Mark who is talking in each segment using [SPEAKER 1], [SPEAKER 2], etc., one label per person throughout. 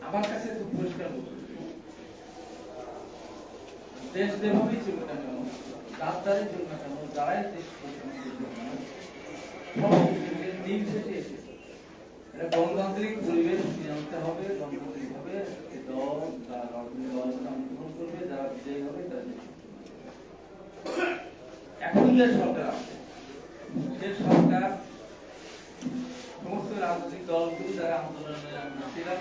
[SPEAKER 1] আমার কাছে খুব পরিষ্কার বলতে দেশ যেভাবেই চলবে না কেন, রাজধানী চলবে না কেন, যারাই দেশ দিন শেষে এসে এটা গণতান্ত্রিক পরিবেশ জানতে হবে, গণতান্ত্রিক ভাবে দল যারা রাজনৈতিক দল অংশগ্রহণ করবে, যারা বিজয়ী হবে তাদের এখন যে সরকার আছে সে সরকার সমস্ত রাজনৈতিক দলগুলো যারা আন্দোলনে ছিলেন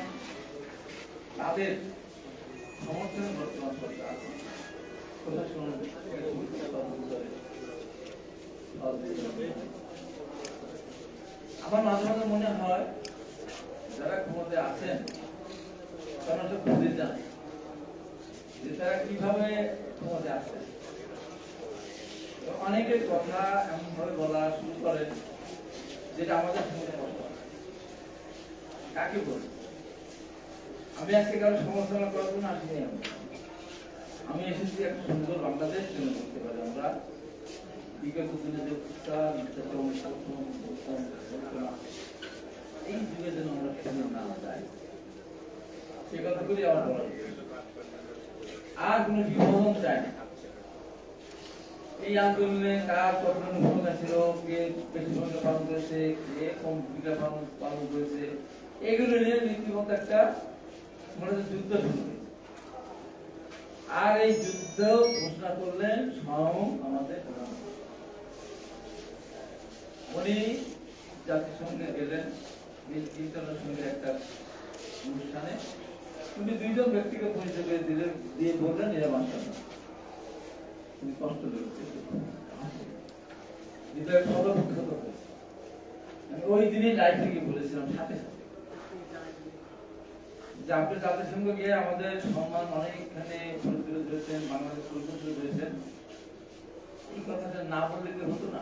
[SPEAKER 1] তাদের সমর্থনে বর্তমান সরকার আছে। আমার মাঝে মাঝে মনে হয় যারা ক্ষমতায় আছেন তারা ভুলে যান যে তারা কিভাবে ক্ষমতায় আসেন। অনেকের কথা এমন ভাবে বলা শুরু করেন যেটা আমাদের শুনতে কষ্ট হয়। কাকে বলি আমি আজকে কারো সমালোচনা করার জন্য আসিনি। আমি এসেছি একটা সুন্দর বাংলাদেশ জন্য করতে পারি। আমরা বিগত দিনে যে এই যুগে যেন আমরা ফিরে না যাই সে কথা করি আমার বলা আর কোন বিভাজন চাই না। এই আন্দোলনে কার কখন ভূমিকা ছিল, কে বেশি ভূমিকা পালন করেছে, কে কম ভূমিকা পালন করেছে, এগুলো নিয়ে নীতিমত একটা যুদ্ধ শুরু হয়েছে। আর এই যুদ্ধ ঘোষণা করলেন স্বয়ং আমাদের প্রধানমন্ত্রী। উনি জাতিসংঘে গেলেন ইন্টারন্যাশনাল একটা অনুষ্ঠানে, উনি দুইজন ব্যক্তিকে পরিচয় দিয়ে বললেন এরা বাঁচান না, উনি কষ্ট পেয়েছে, খবরবিখ্যাত হয়েছে। আমি ওই দিনই লাইভ থেকে বলেছিলাম সাথে সাথে যে আপনি জাতিসংঘ গিয়ে আমাদের সম্মান অনেকখানে তুলে ধরেছেন, বাংলাদেশ তুলে ধরেছেন, এই কথাটা না বললে কি হতো না?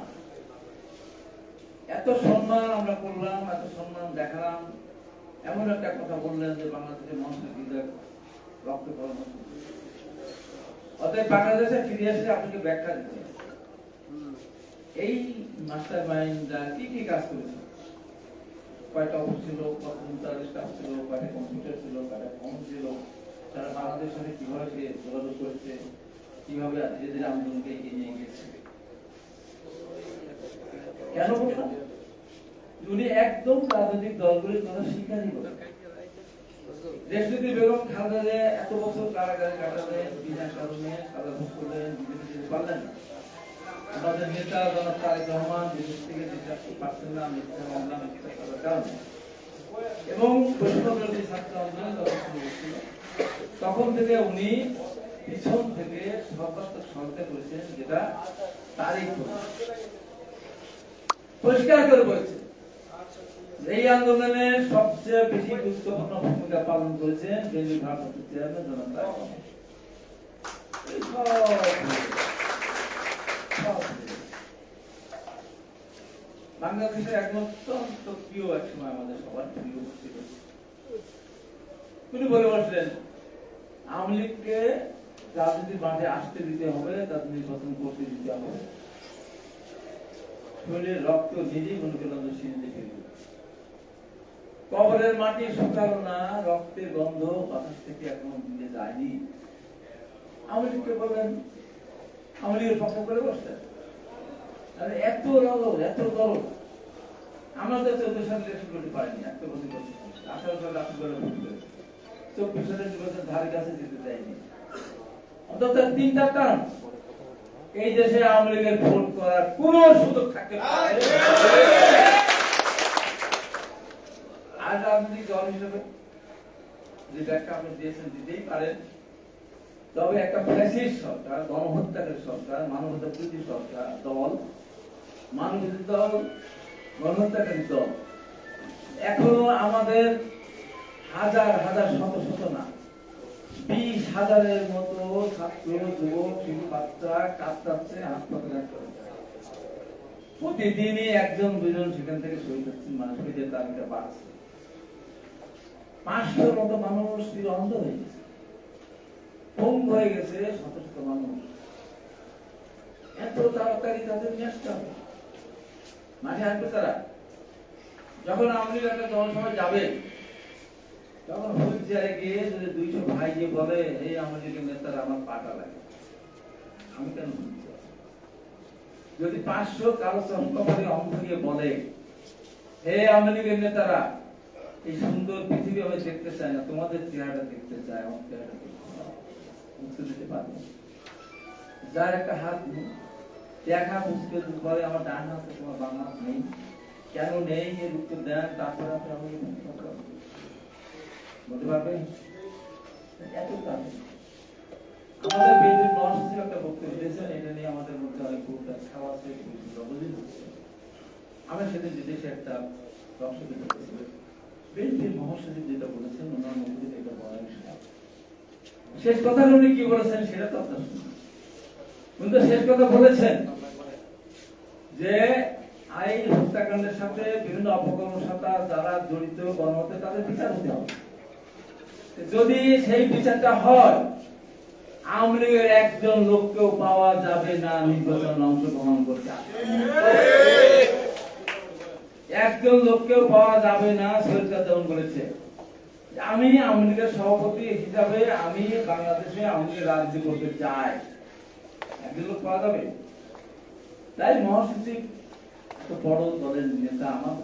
[SPEAKER 1] এত সম্মান আমরা করলাম, এত সম্মান দেখালাম, এমন একটা কথা বললেন যে বাংলাদেশের মানুষের হৃদয় রক্ত করানো। অতএব বাংলাদেশে ফিরে এসে আপনাকে ব্যাখ্যা দিতে এই মাস্টার মাইন্ডরা কি কি কাজ করেছে, কয়টা অফিস ছিল, কত স্টাফ ছিল, কয়টা কম্পিউটার ছিল, কয়টা ফোন ছিল, তারা বাংলাদেশের সাথে কিভাবে সে যোগাযোগ করেছে, কিভাবে ধীরে আন্দোলনকে এগিয়ে নিয়ে গেছে। কেন বললাম? উনি একদম রাজনৈতিক দলগুলির কথা স্বীকারই করেন। দেশনেত্রী বেগম খালেদা এত বছর কারাগারে কাটালেন, বিনা কারণে সাজা ভোগ করলেন, বিদেশে যেতে পারলেন না। আমাদের নেতা জনাব তারেক রহমান বিদেশ থেকে যেতে আসতে পারছেন না মিথ্যা মামলা, মিথ্যা সাজার কারণে, এবং বৈষম্যবিরোধী ছাত্র আন্দোলন যখন শুরু হচ্ছিল তখন থেকে উনি পিছন থেকে সর্বাত্মক সহায়তা করেছেন, যেটা তারিখ পরিষ্কার করে বলছে। এই আন্দোলনে সবচেয়ে বেশি গুরুত্বপূর্ণ ভূমিকা পালন করেছেন কেন্দ্রীয় ভারপ্রাপ্ত চেয়ারম্যান জনাব তারেক রহমান। বাংলাদেশের এক অত্যন্ত প্রিয় এক সময় আমাদের সবার প্রিয় ছিল। তিনি বলে বসলেন আওয়ামী লীগকে রাজনীতির মাঠে আসতে দিতে হবে, তাদের নির্বাচন করতে দিতে হবে, শরীরের রক্ত নিজেই মনে করলাম সিঁড়িতে ফেলবে। কবরের মাটি শুকালো না, রক্তের গন্ধ বাতাস থেকে এখনো দিতে যায়নি। আওয়ামী লীগকে বললেন, আওয়ামী লীগের পক্ষ করে বসলেন। এত দরদ, এত দরদ আমাদের 14 সালে ইলেকশন করতে পারেনি, এত বছর 18 সালে আপনি করে ভোট করেছেন, 24 সালের নির্বাচন ধারে কাছে যেতে দেয়নি। অন্তত 3টা টার্ম এই দেশে আওয়ামী লীগের ভোট করার কোন সুযোগ থাকতে পারে আর রাজনৈতিক দল হিসেবে যে ব্যাখ্যা আপনি দিয়েছেন দিতেই পারেন। তবে একটা ফ্যাসিস্ট সরকার, গণহত্যাকারী সরকার, মানবতা বিরোধী সরকার দল, মানবতার দল, গণহত্যাকারী দল এখনো আমাদের হাজার হাজার শত শত না 20,000-এর মতো ছাত্র, যুবক, শিশু, বাচ্চা কাঁদছে হাসপাতালে। প্রতিদিনই একজন দুজন সেখান থেকে শহীদ হচ্ছেন, মানে শহীদের তালিকা বাড়ছে। 500-র মতো মানুষ অন্ধ হয়ে গেছে, পঙ্গু হয়ে গেছে শত শত মানুষ। এত তাড়াতাড়ি তাদের নিয়ে আসতে হবে, মাঠে আসবে তারা। যখন আওয়ামী লীগ একটা জনসভায় যাবে তখন হুইল চেয়ারে গিয়ে যদি 200 ভাই গিয়ে বলে এই আমাদের নেতারা আমার পাটা লাগে, আমি কেন শুনছি? যদি 500 কালো চশমাবাদী অঙ্ক গিয়ে বলে হে আওয়ামী লীগের নেতারা এই সুন্দর পৃথিবী আমি দেখতে চাই না, তোমাদের চেহারা দেখতে চাই, আমার চেহারা দেখতে চাই, উত্তর দিতে পারবে? যার একটা হাত নেই, এক হাত উঠতে বলে আমার ডান হাতে তোমার বাম হাত নেই, কেন নেই এর উত্তর দেন, তারপরে আপনি আমাকে বলতে পারবেন? এত কাজ আমাদের বিএনপির মহাসচিব একটা বক্তব্য দিয়েছেন, এটা নিয়ে আমাদের মধ্যে অনেক খাওয়া আছে, আমি সেদিন বিদেশে একটা দর্শকের দেখেছিল, বিএনপির মহাসচিব যেটা বলেছেন ওনার মধ্যে থেকে এটা বলা শেষ কথা উনি কি বলেছেন সেটা তো আপনার শুনুন। উনি তো শেষ কথা বলেছেন যে এই হত্যাকাণ্ডের সাথে বিভিন্ন অপকর্মের সাথে যারা জড়িত গণহত্যা তাদের বিচার হতে হবে। যদি সেই বিচারটা হয় আওয়ামী লীগের একজন লোককেও পাওয়া যাবে না নির্বাচনে অংশগ্রহণ করতে, একজন লোককেও পাওয়া যাবে না। সরকার যেমন বলেছে আমি আওয়ামী লীগের সভাপতি হিসাবে আমি বাংলাদেশে আওয়ামী লীগের রাজনীতি করতে চাই, একজন লোক পাওয়া যাবে? তাই মহাসচিব এত বড় দলের নেতা আমার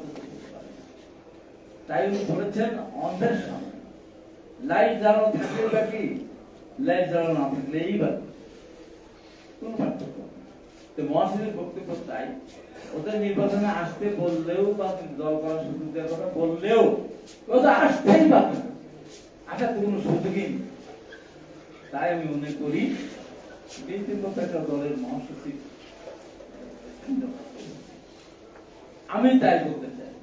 [SPEAKER 1] তাই উনি বলেছেন অন্ধের সামনে লাইট জ্বালানো থাকলে বাকি, লাইট জ্বালানো না থাকলে এই বাকি, কোন পার্থক্য? তো মহাসচিবের বক্তব্য তাই ওদের নির্বাচনে আসতে বললেও বা দল করার সুযোগ দেওয়ার কথা বললেও ওদের আসতেই পারবে না, আসার তো কোনো সুযোগই নেই। তাই আমি মনে করি বিএনপির মতো একটা দলের মহাসচিব আমি তাই বলতে চাই,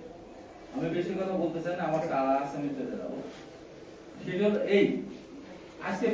[SPEAKER 1] আমি বেশি কথা বলতে চাই না, আমার কারা আছে আমি চলে যাবো। সেটা এই আজকে